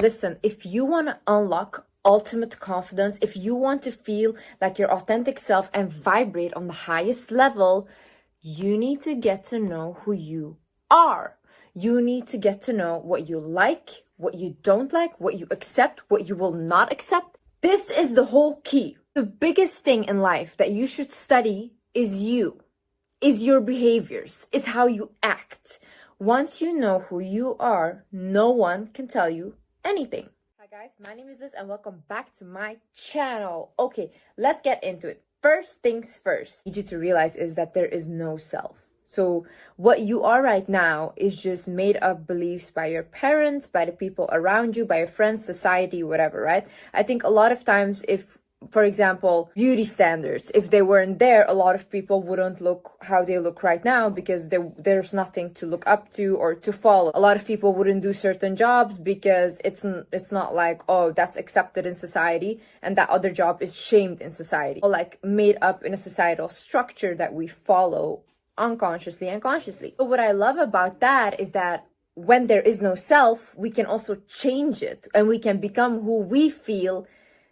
Listen, if you want to unlock ultimate confidence, if you want to feel like your authentic self and vibrate on the highest level, you need to get to know who you are. You need to get to know what you like, what you don't like, what you accept, what you will not accept. This is the whole key. The biggest thing in life that you should study is you, is your behaviors, is how you act. Once you know who you are, no one can tell you anything. Hi guys, my name is Liz and welcome back to my channel. Okay, let's get into it. First things first, I need you to realize is that there is no self. So what you are right now is just made up beliefs by your parents, by the people around you, by your friends, society, whatever, right? I think a lot of times if, for example, beauty standards, if they weren't there, a lot of people wouldn't look how they look right now because there's nothing to look up to or to follow. A lot of people wouldn't do certain jobs because it's not like, oh, that's accepted in society and that other job is shamed in society. Or like made up in a societal structure that we follow unconsciously and consciously. But what I love about that is that when there is no self, we can also change it and we can become who we feel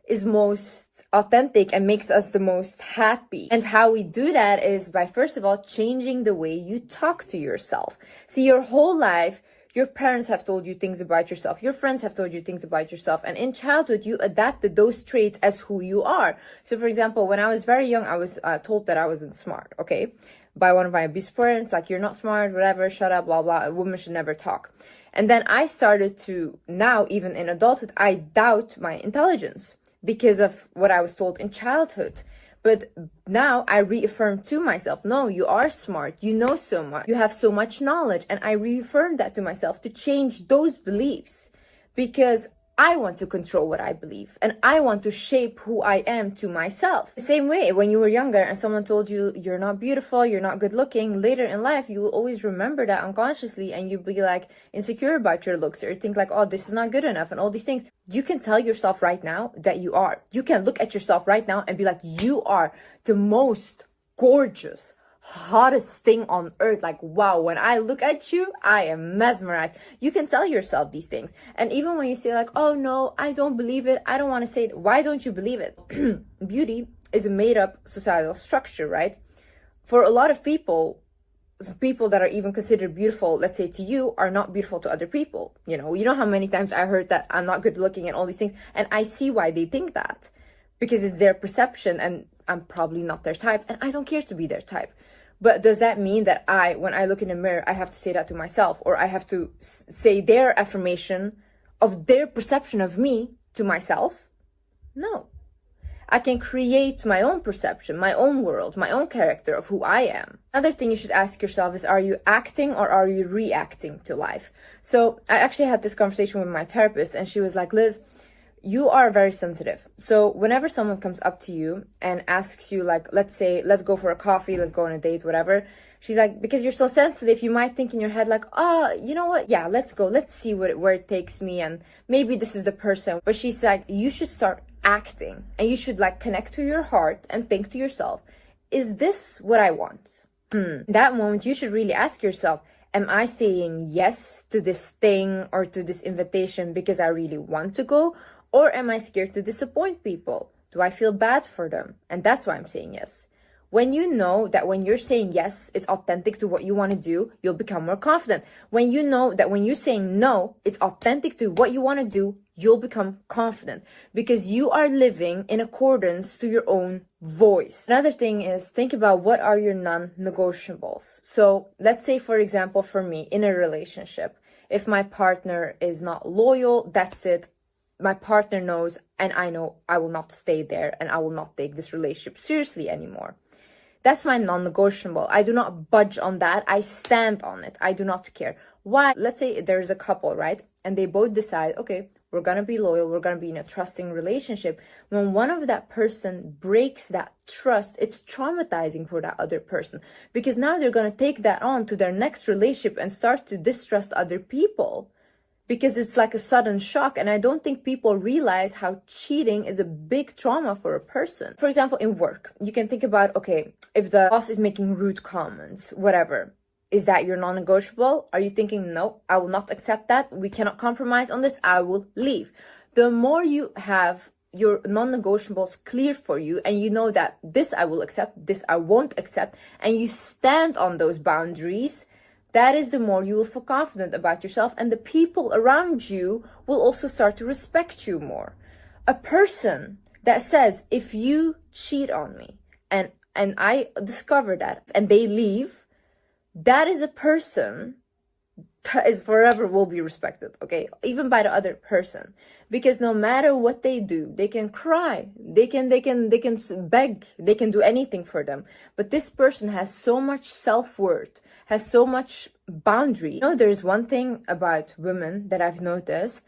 is most authentic and makes us the most happy. And how we do that is by, first of all, changing the way you talk to yourself. See, your whole life, your parents have told you things about yourself. Your friends have told you things about yourself. And in childhood, you adapted those traits as who you are. So for example, when I was very young, I was told that I wasn't smart, okay? By one of my abusive parents, like, you're not smart, whatever, shut up, blah, blah, a woman should never talk. And then I started to, now even in adulthood, I doubt my intelligence because of what I was told in childhood. But now I reaffirm to myself, no, you are smart, you know so much, you have so much knowledge. And I reaffirm that to myself to change those beliefs because I want to control what I believe and I want to shape who I am to myself. The same way, when you were younger and someone told you you're not beautiful, you're not good looking, later in life, you will always remember that unconsciously and you'll be like insecure about your looks or think like, oh, this is not good enough and all these things. You can tell yourself right now that you are. You can look at yourself right now and be like, you are the most gorgeous, hottest thing on earth. Like, wow, when I look at you, I am mesmerized. You can tell yourself these things. And even when you say like, oh no, I don't believe it, I don't want to say it, why don't you believe it? Beauty is a made up societal structure, right? For a lot of people that are even considered beautiful, let's say to you, are not beautiful to other people. You know how many times I heard that I'm not good looking and all these things, and I see why they think that, because it's their perception and I'm probably not their type and I don't care to be their type. But does that mean that when I look in the mirror, I have to say that to myself, or I have to say their affirmation of their perception of me to myself? No. I can create my own perception, my own world, my own character of who I am. Another thing you should ask yourself is, are you acting or are you reacting to life? So I actually had this conversation with my therapist and she was like, Liz, you are very sensitive. So whenever someone comes up to you and asks you, like, let's say, let's go for a coffee, let's go on a date, whatever. She's like, because you're so sensitive, you might think in your head like, oh, you know what? Yeah, let's go. Let's see where it takes me. And maybe this is the person. But she's like, you should start acting and you should like connect to your heart and think to yourself, is this what I want? That moment, you should really ask yourself, am I saying yes to this thing or to this invitation because I really want to go? Or am I scared to disappoint people? Do I feel bad for them? And that's why I'm saying yes. When you know that when you're saying yes, it's authentic to what you want to do, you'll become more confident. When you know that when you're saying no, it's authentic to what you want to do, you'll become confident because you are living in accordance to your own voice. Another thing is, think about what are your non-negotiables. So let's say, for example, for me in a relationship, if my partner is not loyal, that's it. My partner knows and I know I will not stay there and I will not take this relationship seriously anymore. That's my non-negotiable. I do not budge on that. I stand on it. I do not care. Why? Let's say there's a couple, right? And they both decide, okay, we're going to be loyal. We're going to be in a trusting relationship. When one of that person breaks that trust, it's traumatizing for that other person because now they're going to take that on to their next relationship and start to distrust other people. Because it's like a sudden shock. And I don't think people realize how cheating is a big trauma for a person. For example, in work, you can think about, okay, if the boss is making rude comments, whatever, Is that your non-negotiable? Are you thinking, no, I will not accept that. We cannot compromise on this. I will leave. The more you have your non-negotiables clear for you, and you know that this I will accept, this I won't accept, and you stand on those boundaries, that is the more you will feel confident about yourself, and the people around you will also start to respect you more. A person that says, if you cheat on me and I discover that and they leave, that is a person that is forever will be respected, okay? Even by the other person. Because no matter what they do, they can cry, they can beg, they can do anything for them. But this person has so much self-worth, has so much boundary. You know, there's one thing about women that I've noticed.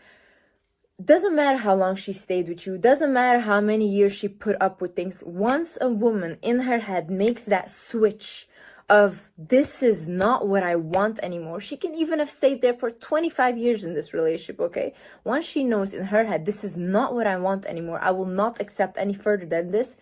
Doesn't matter how long she stayed with you, doesn't matter how many years she put up with things. Once a woman in her head makes that switch of this is not what I want anymore, she can even have stayed there for 25 years in this relationship, okay? Once she knows in her head, this is not what I want anymore, I will not accept any further than this,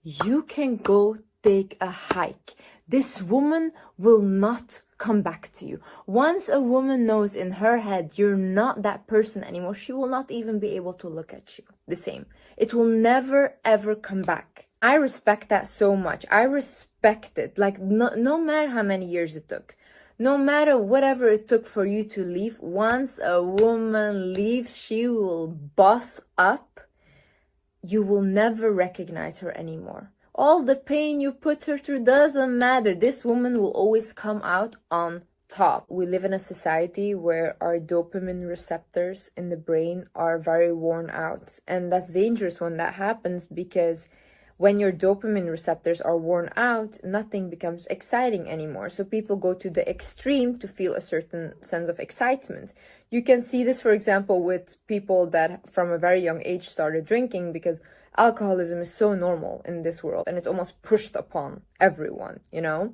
you can go take a hike. This woman will not come back to you. Once a woman knows in her head you're not that person anymore, she will not even be able to look at you the same. It will never ever come back. I respect that so much. I respect it. Like no matter how many years it took, no matter whatever it took for you to leave, once a woman leaves, she will boss up. You will never recognize her anymore. All the pain you put her through doesn't matter. This woman will always come out on top. We live in a society where our dopamine receptors in the brain are very worn out. And that's dangerous when that happens, because when your dopamine receptors are worn out, nothing becomes exciting anymore. So people go to the extreme to feel a certain sense of excitement. You can see this, for example, with people that from a very young age started drinking, because alcoholism is so normal in this world and it's almost pushed upon everyone, you know?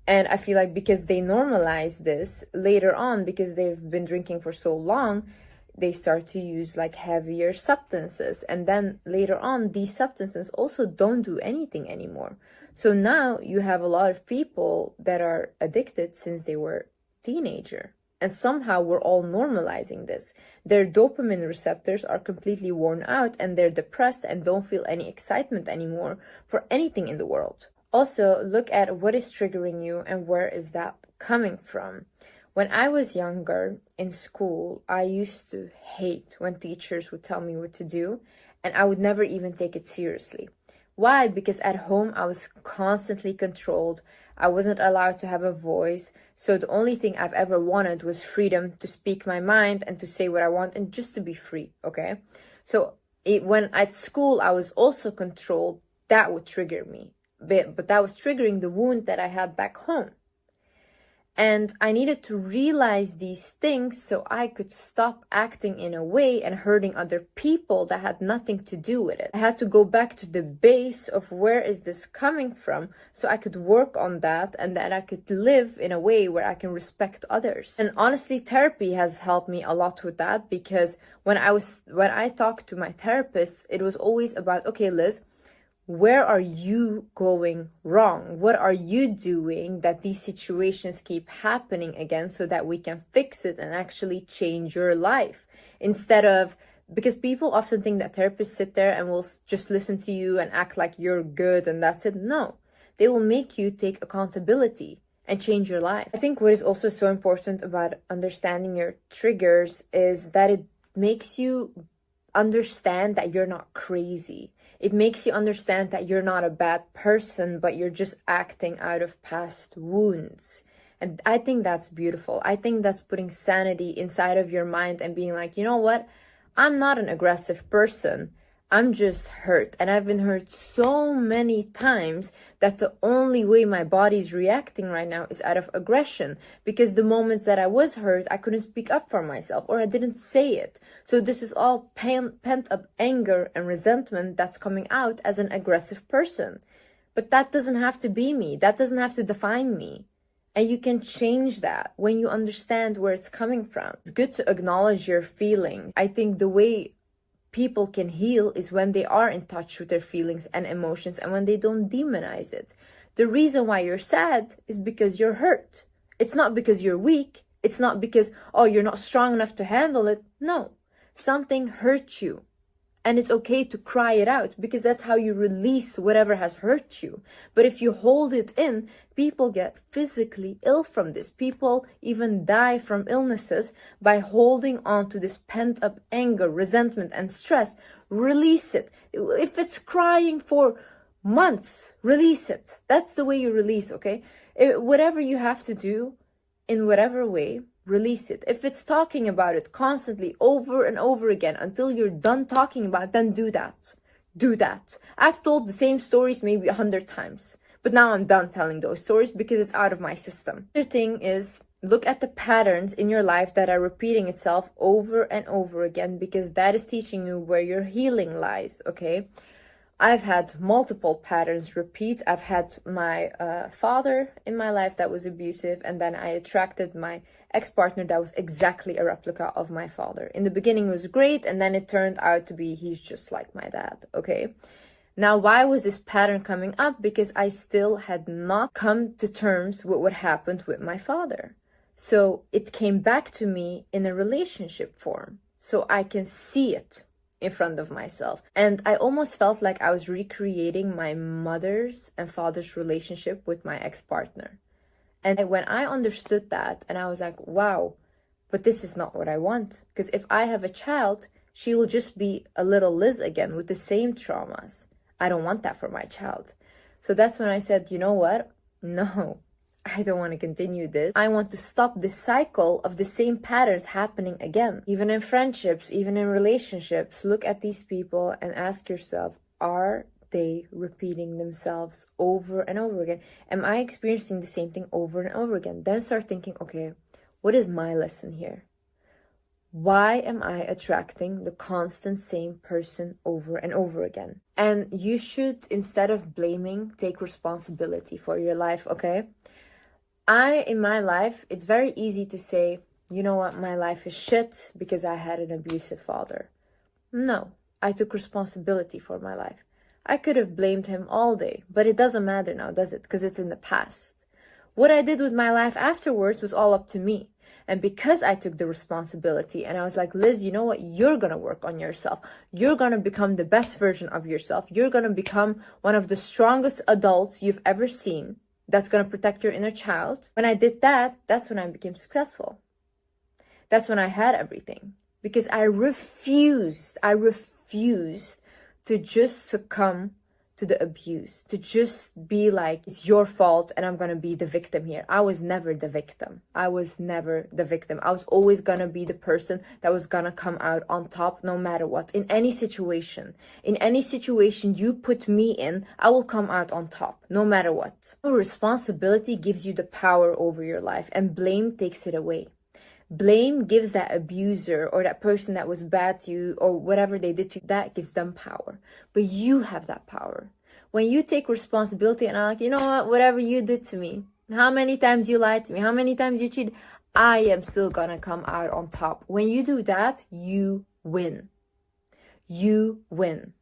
And I feel like because they normalize this later on, because they've been drinking for so long, they start to use like heavier substances. And then later on, these substances also don't do anything anymore. So now you have a lot of people that are addicted since they were teenager. And somehow we're all normalizing this. Their dopamine receptors are completely worn out and they're depressed and don't feel any excitement anymore for anything in the world. Also, look at what is triggering you and where is that coming from. When I was younger in school, I used to hate when teachers would tell me what to do, and I would never even take it seriously. Why? Because at home I was constantly controlled. I wasn't allowed to have a voice. So the only thing I've ever wanted was freedom to speak my mind and to say what I want and just to be free, okay? So when at school I was also controlled, that would trigger me. But that was triggering the wound that I had back home. And I needed to realize these things so I could stop acting in a way and hurting other people that had nothing to do with it. I had to go back to the base of where is this coming from so I could work on that, and that I could live in a way where I can respect others. And honestly, therapy has helped me a lot with that, because when I talked to my therapist, it was always about, okay, Liz, where are you going wrong? What are you doing that these situations keep happening again, so that we can fix it and actually change your life? Instead of, because people often think that therapists sit there and will just listen to you and act like you're good and that's it. No, they will make you take accountability and change your life. I think what is also so important about understanding your triggers is that it makes you understand that you're not crazy. It makes you understand that you're not a bad person, but you're just acting out of past wounds. And I think that's beautiful. I think that's putting sanity inside of your mind and being like, you know what? I'm not an aggressive person. I'm just hurt. And I've been hurt so many times that the only way my body's reacting right now is out of aggression. Because the moments that I was hurt, I couldn't speak up for myself, or I didn't say it. So this is all pent up anger and resentment that's coming out as an aggressive person. But that doesn't have to be me. That doesn't have to define me. And you can change that when you understand where it's coming from. It's good to acknowledge your feelings. I think the way people can heal is when they are in touch with their feelings and emotions, and when they don't demonize it. The reason why you're sad is because you're hurt. It's not because you're weak. It's not because, oh, you're not strong enough to handle it. No, something hurt you. And it's okay to cry it out, because that's how you release whatever has hurt you. But if you hold it in, people get physically ill from this. People even die from illnesses by holding on to this pent-up anger, resentment, and stress. Release it. If it's crying for months, release it. That's the way you release, okay? Whatever you have to do, in whatever way, release it. If it's talking about it constantly over and over again until you're done talking about it, then do that. Do that. I've told the same stories maybe 100 times, but now I'm done telling those stories because it's out of my system. The other thing is, look at the patterns in your life that are repeating itself over and over again, because that is teaching you where your healing lies, okay? I've had multiple patterns repeat. I've had my father in my life that was abusive, and then I attracted my ex-partner that was exactly a replica of my father. In the beginning it was great, and then it turned out to be he's just like my dad, okay? Now, why was this pattern coming up? Because I still had not come to terms with what happened with my father. So it came back to me in a relationship form, so I can see it in front of myself. And I almost felt like I was recreating my mother's and father's relationship with my ex-partner. And when I understood that, and I was like, wow, but this is not what I want. Because if I have a child, she will just be a little Liz again with the same traumas. I don't want that for my child. So that's when I said, you know what? No, I don't want to continue this. I want to stop this cycle of the same patterns happening again. Even in friendships, even in relationships, look at these people and ask yourself, are they repeating themselves over and over again? Am I experiencing the same thing over and over again? Then start thinking, okay, what is my lesson here? Why am I attracting the constant same person over and over again? And you should, instead of blaming, take responsibility for your life, okay? In my life, it's very easy to say, you know what, my life is shit because I had an abusive father. No, I took responsibility for my life. I could have blamed him all day, but it doesn't matter now, does it? Because it's in the past. What I did with my life afterwards was all up to me. And because I took the responsibility and I was like, Liz, you know what? You're going to work on yourself. You're going to become the best version of yourself. You're going to become one of the strongest adults you've ever seen. That's going to protect your inner child. When I did that, that's when I became successful. That's when I had everything. Because I refused to just succumb to the abuse, to just be like, it's your fault and I'm going to be the victim here. I was never the victim. I was always going to be the person that was going to come out on top no matter what. In any situation you put me in, I will come out on top no matter what. Responsibility gives you the power over your life, and blame takes it away. Blame gives that abuser or that person that was bad to you or whatever they did to you, that gives them power. But you have that power. When you take responsibility and I'm like, you know what, whatever you did to me, how many times you lied to me, how many times you cheated, I am still gonna come out on top. When you do that, you win. You win.